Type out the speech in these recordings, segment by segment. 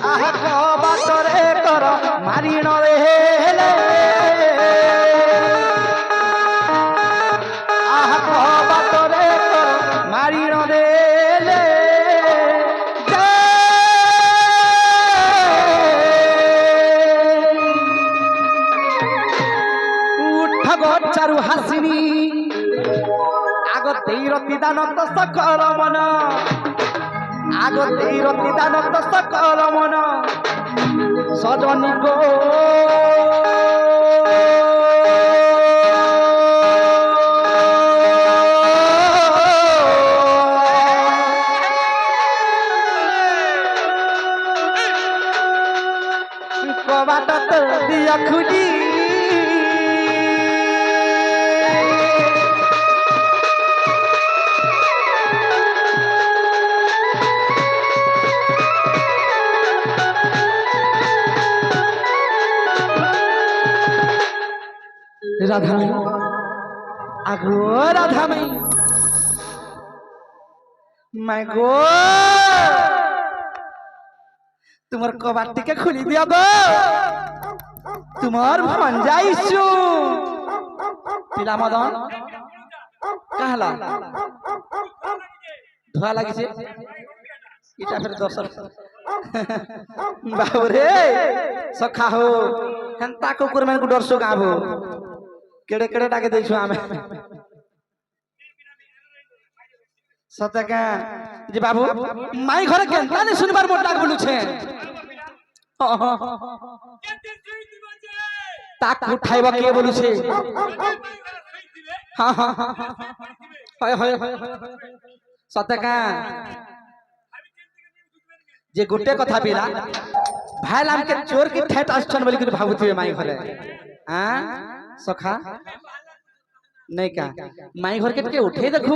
आहा बातरे कर मारिण रे हेले आहा बातरे कर मारिण रे हेले उठ गोचारु हासिनी आगते रति दान तो सकल मन आगते रति दान तो सकल मन सजनी गो कबाट तो दिया खुदी राधा मई आगो राधा मई मैं गो तुम्हार कबाट टिके खुली दिया गो तुम्हार भंजाइसु पिला मदन कहला धुआ लगी इटा फिर दोसर बाबू रे सखा हो हेंता कुकुर में को डरसो गाबो केड़े केड़े डाके देखो आमे सत्य का जी बाबू माई घरे केनता ने सुनबार मोट डाक बोलू छे ताक उठाइबा के बोलू छे हां हां हाय हाय सत्य का जे गुटे कथा बिला भाई लाम के चोर की ठेठ अष्टन बोली के भाबुथिबे माई घरे हां सखा नहीं का माई घर के उठे देखू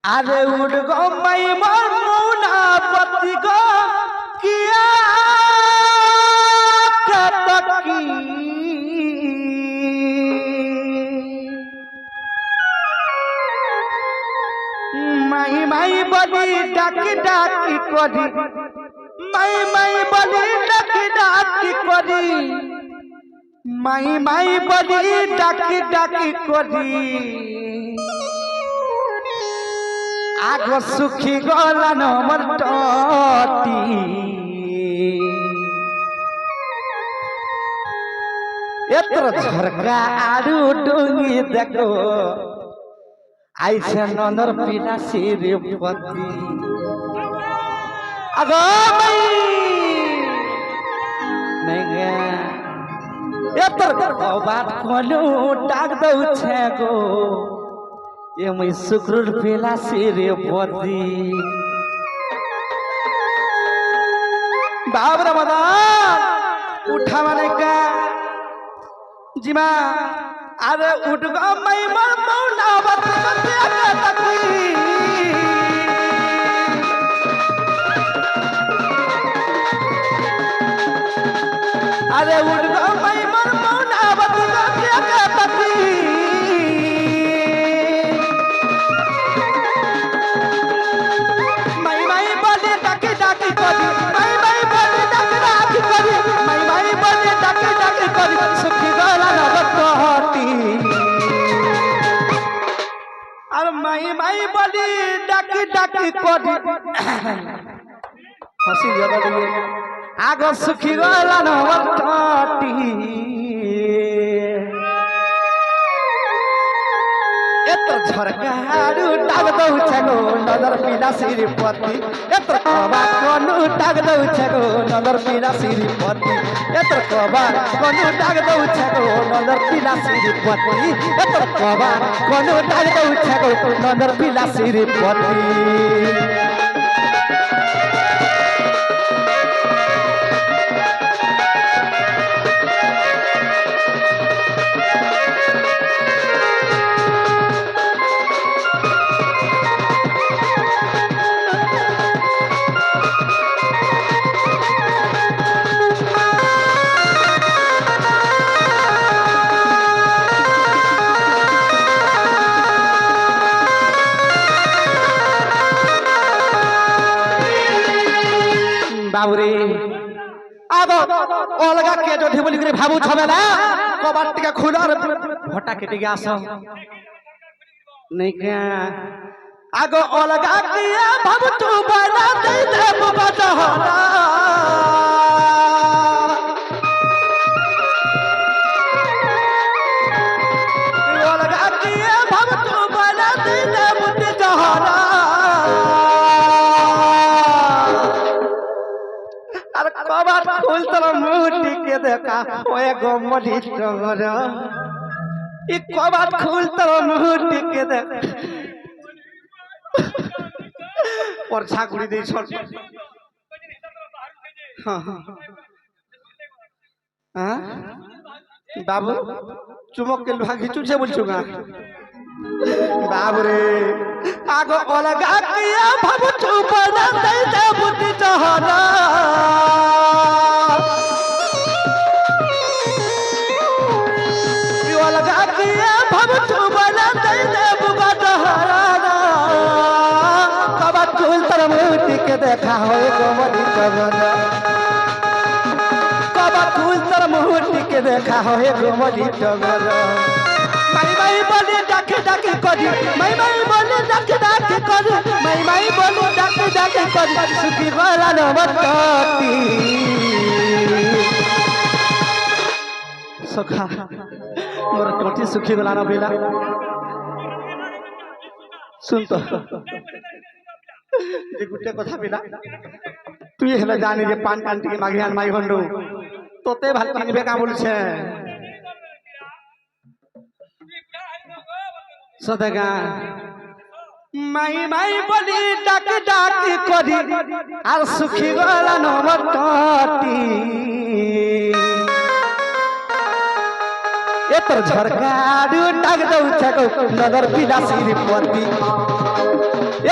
अरे उड़ गो माई मोर मुना पति गो किया कतकी माई माई बली डाकी डाकी करी माई माई बली डाकी डाकी करी माई माई बली डाकी डाकी करी आग सुखी गला नमर टटी एतर झरका आडू डुंगी देखो आइसे ननर पीना सिर पति अगो मई नहीं गया एतर बात कोनु डाक दउ छे गो ये मैं शुक्र पेला सिर पति बाब रमदान उठा माने का जिमा अरे उठ गो मई मर मौना बत के तकी अरे उठ गो मई मर मौना बत के तकी मई मई बोले डाकी डाकी करी मई मई बोले डाकी डाकी करी मई मई बोले डाकी डाकी करी सुखी गला नगत हटी और मई मई बोली डाकी डाकी करी हंसी ज्यादा दिए आगो सुखी गला नगत हटी एत झरकाडू टाग दउ छगो नजर पीला श्रीपति एत कबा कोनु टाग दउ छगो नजर पीला श्रीपति एत कबा कोनु टाग दउ छगो नजर पीला श्रीपति एत कबा कोनु टाग दउ छगो नजर पीला श्रीपति বাবুরে আদো অলগা কে যদি বলি করে ভাবু ছবে না কবার থেকে খুলার ভটা কেটে গে আসো नहीं क्या आगो अलगा किया भव तू बना दे दे बजहरा अलगा किया भव तू बना दे दे बजहरा अरे कबार खोल तर मुट्ठी के देखा ओए गोमली टगरा एक कबार खोल तर मुट्ठी के देख और छाकुड़ी दे छोड़ हाँ हाँ बाबू चुमक के भागी चुचे बोल चुका बाबू रे आगो अलगा किया भाबू चुप ना दे दे बुद्धि चहरा अलगा किया भाबू चुप ना दे दे बुगा चहरा मुट्ठी के देखा हो गोमली टगरा कबा फूल तर मुट्ठी के देखा हो गोमली टगरा माई माई बोले डाके डाके करी माई माई बोले डाके डाके करी माई माई बोले डाके डाके करी सुखी वाला नवती सखा मोर टोटी सुखी वाला न बेला सुन तो যে গুটে কথা বিলা তুই হেলে জানি যে পান পান টিকে মাগিয়ান মাই হন্ডু তোতে ভাল পানিবে কা বলছে সদাগা মাই মাই বলি ডাক ডাক করি আর সুখী গলা নমতটি এতর ঝরকাড়ু ডাক দউ ছাগো নগর বিলাসীর পতি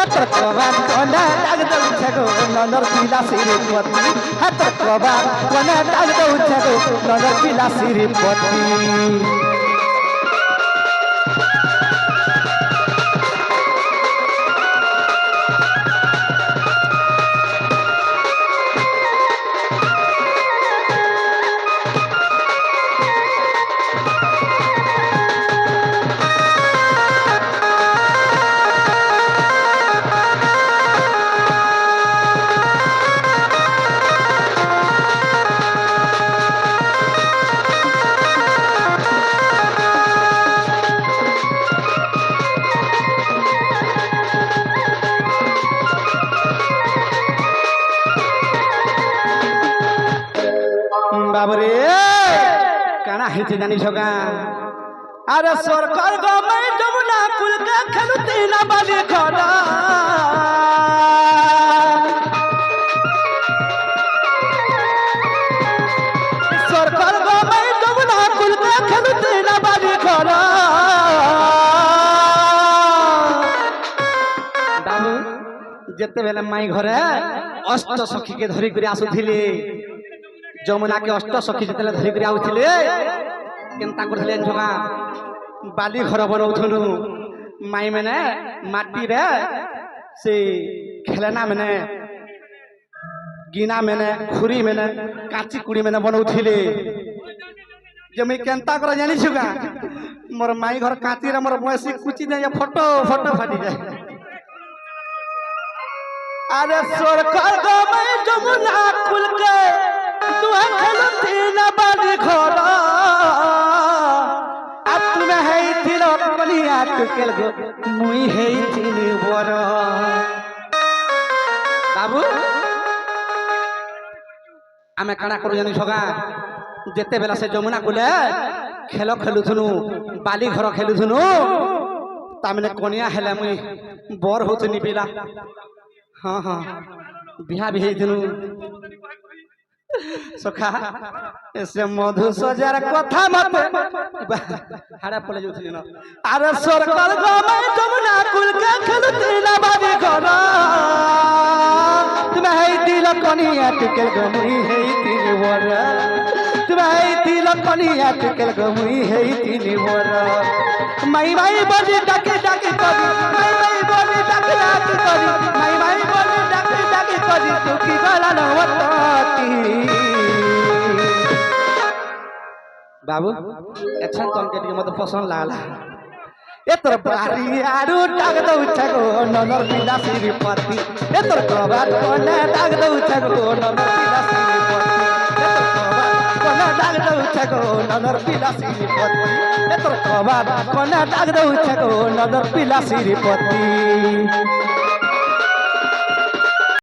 এতর কবার কোনা ডাক দউ ছাগো নগর বিলাসীর পতি এতর কবার কোনা ডাক দউ ছাগো নগর বিলাসীর পতি বাবরে কানা হেতে জানি ছগা আরে সরকার গমে যমুনা কুলকা খেলতে না বালি খড়া সরকার গমে যমুনা কুলকা খেলতে না বালি খড়া বাবু যেতেবেলে মাই ঘরে অষ্ট সখীকে ধরি করে আসুথিলে যমুনা के अष्ट सखी जितले धरी कर आउथिले केनता करथिले झगा बाली घर बनौथनु माई माने माटी रे से खेलना माने गिना माने खुरी माने काची कुड़ी माने बनौथिले जमी केनता कर जानि छुगा मोर माई घर काची रे मोर बयसी कुची दे फोटो फोटो फाटी जाए अरे सरकार गमे जमुना कुल के तुह खेलती ना बाली घोड़ा अब तुम्हें है थिलो कलिया तू केल गो मुई है थिनी बर बाबू आमे काना करू जानि छगा जेते बेला से जमुना कुले खेल खेलुथुनु बाली घर खेलुथुनु तामने कोनिया हेले मुई बर होथुनी पिला हाँ हाँ बिहा भी हेथुनु सखा ऐसे मधु सजार कथा मत हाड़ा पले जोथि न अरे सरकार गमे जमुना कुल के खेलती ना बाली घर तुम है दिल कनिया टिकल गमुई है तीन वर तुम है दिल कनिया टिकल गमुई है तीन वर माई माई बड़ी डाके डाके करी माई माई बड़ी डाके डाके करी माई माई बड़ी डाके डाके करी तू की गला न बाबू एक्शन कम के लिए मतलब पसंद लागला एतर बारी आरु डाग दउ छगो ननर पिला श्रीपति एतर कबार कोने डाग दउ छगो ननर पिला श्रीपति एतर कबार कोने डाग दउ छगो ननर पिला श्रीपति